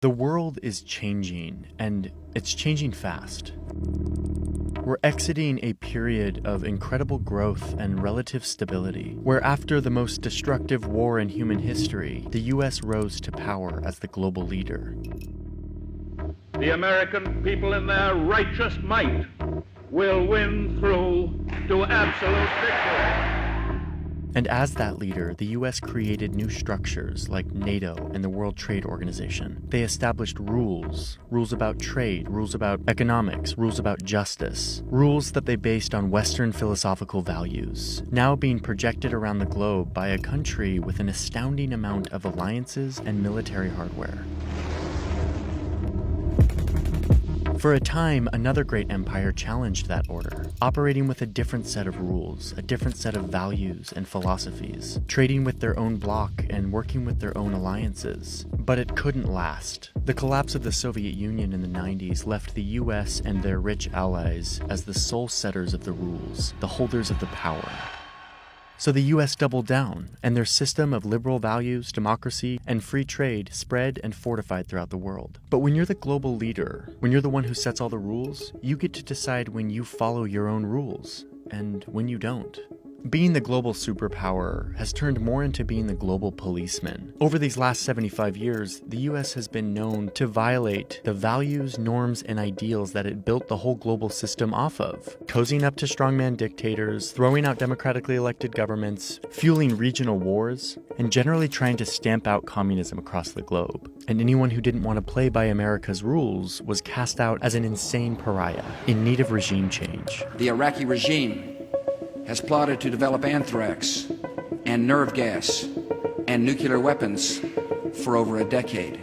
The world is changing, and it's changing fast. We're exiting a period of incredible growth and relative stability, where after the most destructive war in human history, the US rose to power as the global leader. The American people in their righteous might will win through to absolute victory. And as that leader, the US created new structures like NATO and the World Trade Organization. They established rules about trade, rules about economics, rules about justice, rules that they based on Western philosophical values, now being projected around the globe by a country with an astounding amount of alliances and military hardware. For a time, another great empire challenged that order, operating with a different set of rules, a different set of values and philosophies, trading with their own bloc and working with their own alliances. But it couldn't last. The collapse of the Soviet Union in the 90s left the US and their rich allies as the sole setters of the rules, the holders of the power. So the US doubled down, and their system of liberal values, democracy, and free trade spread and fortified throughout the world. But when you're the global leader, when you're the one who sets all the rules, you get to decide when you follow your own rules, and when you don't. Being the global superpower has turned more into being the global policeman. Over these last 75 years, the US has been known to violate the values, norms, and ideals that it built the whole global system off of. Cozying up to strongman dictators, throwing out democratically elected governments, fueling regional wars, and generally trying to stamp out communism across the globe. And anyone who didn't want to play by America's rules was cast out as an insane pariah, in need of regime change. The Iraqi regime has plotted to develop anthrax and nerve gas and nuclear weapons for over a decade.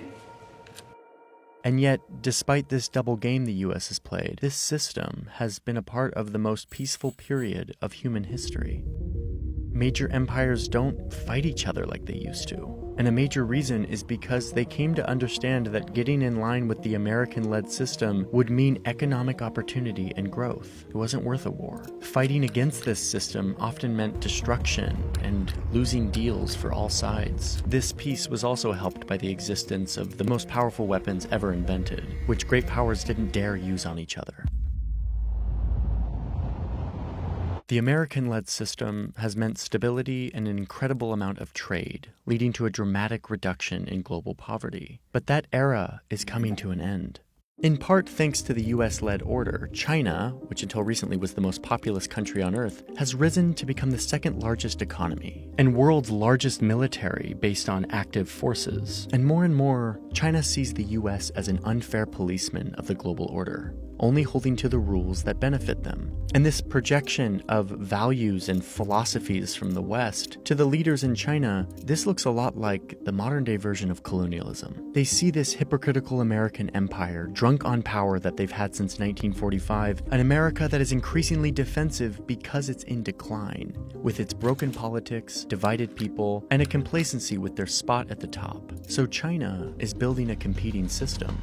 And yet, despite this double game the US has played, this system has been a part of the most peaceful period of human history. Major empires don't fight each other like they used to. And a major reason is because they came to understand that getting in line with the American-led system would mean economic opportunity and growth. It wasn't worth a war. Fighting against this system often meant destruction and losing deals for all sides. This peace was also helped by the existence of the most powerful weapons ever invented, which great powers didn't dare use on each other. The American-led system has meant stability and an incredible amount of trade, leading to a dramatic reduction in global poverty. But that era is coming to an end. In part thanks to the US-led order, China, which until recently was the most populous country on Earth, has risen to become the second largest economy and world's largest military based on active forces. And more, China sees the US as an unfair policeman of the global order, only holding to the rules that benefit them. And this projection of values and philosophies from the West to the leaders in China, this looks a lot like the modern-day version of colonialism. They see this hypocritical American empire, drunk on power that they've had since 1945, an America that is increasingly defensive because it's in decline, with its broken politics, divided people, and a complacency with their spot at the top. So China is building a competing system.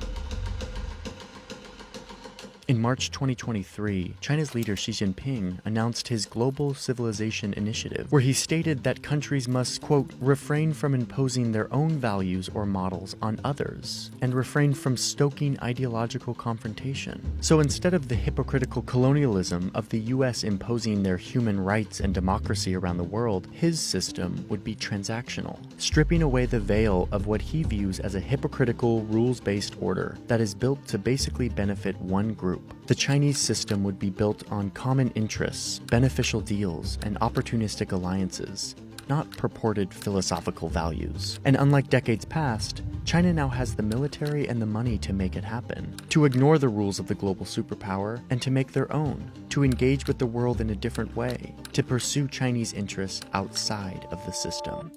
In March 2023, China's leader Xi Jinping announced his Global Civilization Initiative, where he stated that countries must, quote, refrain from imposing their own values or models on others, and refrain from stoking ideological confrontation. So instead of the hypocritical colonialism of the US imposing their human rights and democracy around the world, his system would be transactional, stripping away the veil of what he views as a hypocritical, rules-based order that is built to basically benefit one group. The Chinese system would be built on common interests, beneficial deals, and opportunistic alliances, not purported philosophical values. And unlike decades past, China now has the military and the money to make it happen, to ignore the rules of the global superpower and to make their own, to engage with the world in a different way, to pursue Chinese interests outside of the system.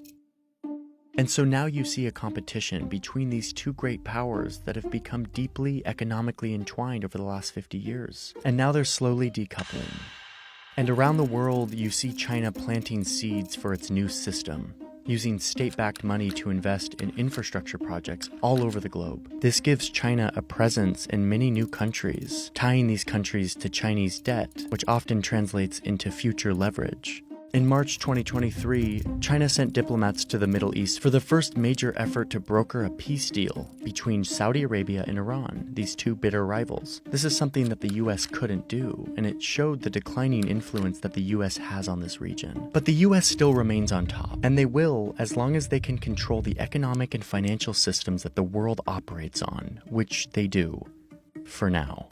And so now you see a competition between these two great powers that have become deeply economically entwined over the last 50 years. And now they're slowly decoupling. And around the world, you see China planting seeds for its new system, using state-backed money to invest in infrastructure projects all over the globe. This gives China a presence in many new countries, tying these countries to Chinese debt, which often translates into future leverage. In March 2023, China sent diplomats to the Middle East for the first major effort to broker a peace deal between Saudi Arabia and Iran, these two bitter rivals. This is something that the US couldn't do, and it showed the declining influence that the US has on this region. But the US still remains on top, and they will as long as they can control the economic and financial systems that the world operates on, which they do, for now.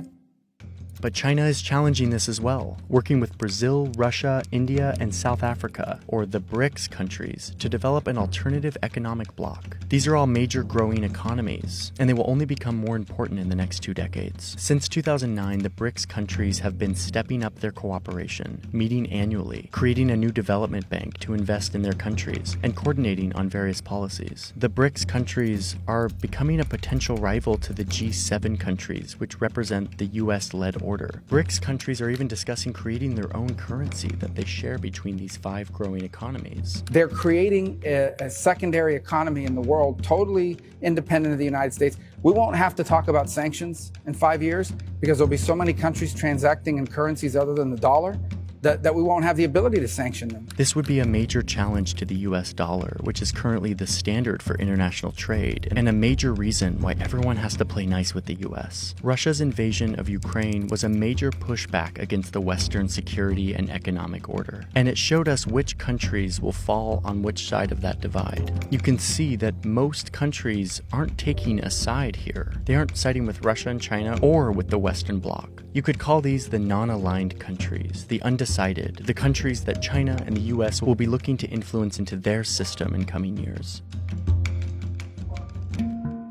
But China is challenging this as well, working with Brazil, Russia, India, and South Africa, or the BRICS countries, to develop an alternative economic bloc. These are all major growing economies, and they will only become more important in the next 2 decades. Since 2009, the BRICS countries have been stepping up their cooperation, meeting annually, creating a new development bank to invest in their countries, and coordinating on various policies. The BRICS countries are becoming a potential rival to the G7 countries, which represent the US-led order. BRICS countries are even discussing creating their own currency that they share between these 5 growing economies. They're creating a secondary economy in the world, totally independent of the United States. We won't have to talk about sanctions in 5 years because there'll be so many countries transacting in currencies other than the dollar that we won't have the ability to sanction them. This would be a major challenge to the US dollar, which is currently the standard for international trade, and a major reason why everyone has to play nice with the US. Russia's invasion of Ukraine was a major pushback against the Western security and economic order, and it showed us which countries will fall on which side of that divide. You can see that most countries aren't taking a side here. They aren't siding with Russia and China or with the Western Bloc. You could call these the non-aligned countries, the undecided, the countries that China and the US will be looking to influence into their system in coming years.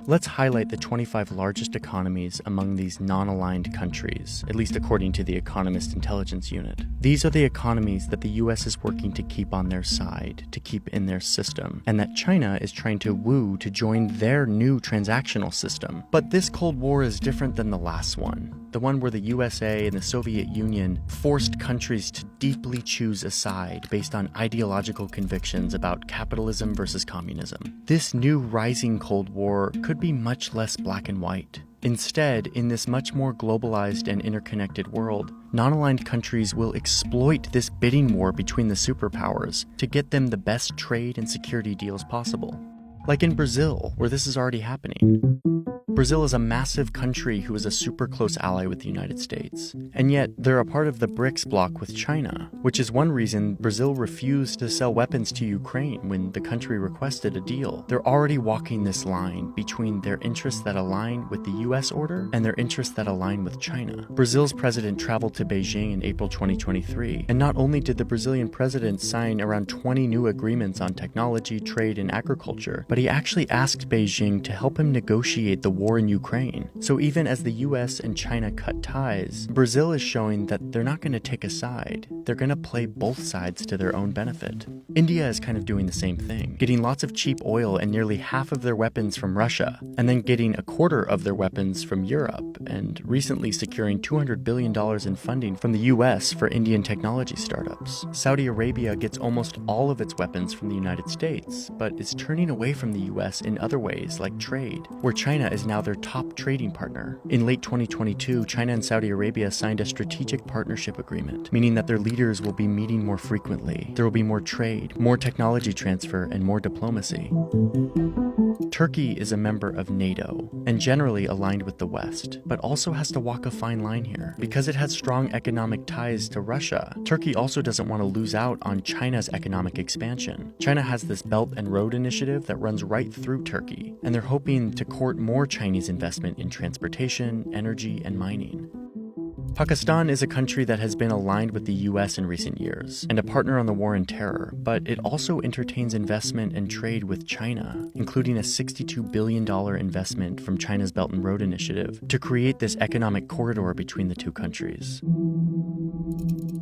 Let's highlight the 25 largest economies among these non-aligned countries, at least according to the Economist Intelligence Unit. These are the economies that the US is working to keep on their side, to keep in their system, and that China is trying to woo to join their new transactional system. But this Cold War is different than the last one, the one where the USA and the Soviet Union forced countries to deeply choose a side based on ideological convictions about capitalism versus communism. This new rising Cold War could be much less black and white. Instead, in this much more globalized and interconnected world, non-aligned countries will exploit this bidding war between the superpowers to get them the best trade and security deals possible. Like in Brazil, where this is already happening. Brazil is a massive country who is a super close ally with the United States. And yet, they're a part of the BRICS bloc with China, which is one reason Brazil refused to sell weapons to Ukraine when the country requested a deal. They're already walking this line between their interests that align with the US order and their interests that align with China. Brazil's president traveled to Beijing in April 2023, and not only did the Brazilian president sign around 20 new agreements on technology, trade, and agriculture, but he actually asked Beijing to help him negotiate the war in Ukraine. So even as the US and China cut ties, Brazil is showing that they're not going to take a side. They're going to play both sides to their own benefit. India is kind of doing the same thing, getting lots of cheap oil and nearly half of their weapons from Russia, and then getting a quarter of their weapons from Europe, and recently securing $200 billion in funding from the US for Indian technology startups. Saudi Arabia gets almost all of its weapons from the United States, but is turning away from the US in other ways like trade, where China is now their top trading partner. In late 2022, China and Saudi Arabia signed a strategic partnership agreement, meaning that their leaders will be meeting more frequently. There will be more trade, more technology transfer, and more diplomacy. Turkey is a member of NATO and generally aligned with the West, but also has to walk a fine line here. Because it has strong economic ties to Russia, Turkey also doesn't want to lose out on China's economic expansion. China has this Belt and Road Initiative that runs right through Turkey, and they're hoping to court more Chinese investment in transportation, energy, and mining. Pakistan is a country that has been aligned with the US in recent years and a partner on the war on terror, but it also entertains investment and trade with China, including a $62 billion investment from China's Belt and Road Initiative to create this economic corridor between the two countries.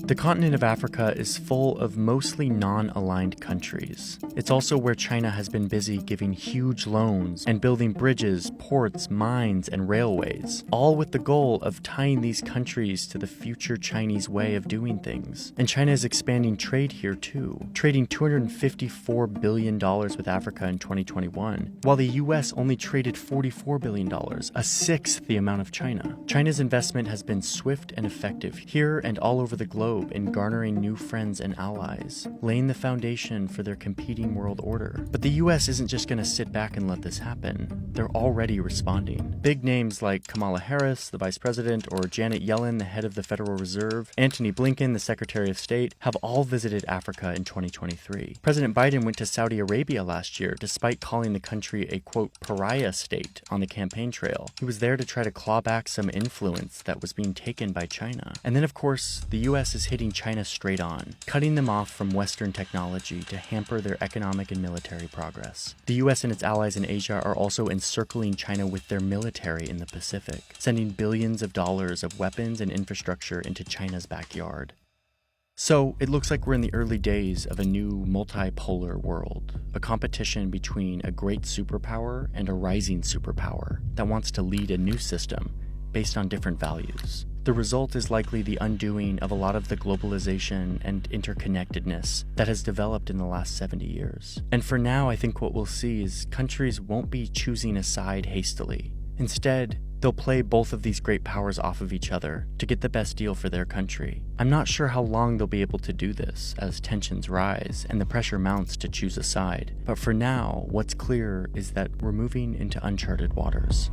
The continent of Africa is full of mostly non-aligned countries. It's also where China has been busy giving huge loans and building bridges, ports, mines, and railways, all with the goal of tying these countries to the future Chinese way of doing things. And China is expanding trade here too, trading $254 billion with Africa in 2021, while the US only traded $44 billion, a sixth the amount of China. China's investment has been swift and effective here and all over the globe, globe in garnering new friends and allies, laying the foundation for their competing world order. But the US isn't just going to sit back and let this happen. They're already responding. Big names like Kamala Harris, the vice president, or Janet Yellen, the head of the Federal Reserve, Antony Blinken, the Secretary of State, have all visited Africa in 2023. President Biden went to Saudi Arabia last year, despite calling the country a, quote, pariah state on the campaign trail. He was there to try to claw back some influence that was being taken by China. And then, of course, the US is hitting China straight on, cutting them off from Western technology to hamper their economic and military progress. The US and its allies in Asia are also encircling China with their military in the Pacific, sending billions of dollars of weapons and infrastructure into China's backyard. So, it looks like we're in the early days of a new multipolar world, a competition between a great superpower and a rising superpower that wants to lead a new system based on different values. The result is likely the undoing of a lot of the globalization and interconnectedness that has developed in the last 70 years. And for now, I think what we'll see is countries won't be choosing a side hastily. Instead, they'll play both of these great powers off of each other to get the best deal for their country. I'm not sure how long they'll be able to do this as tensions rise and the pressure mounts to choose a side. But for now, what's clear is that we're moving into uncharted waters.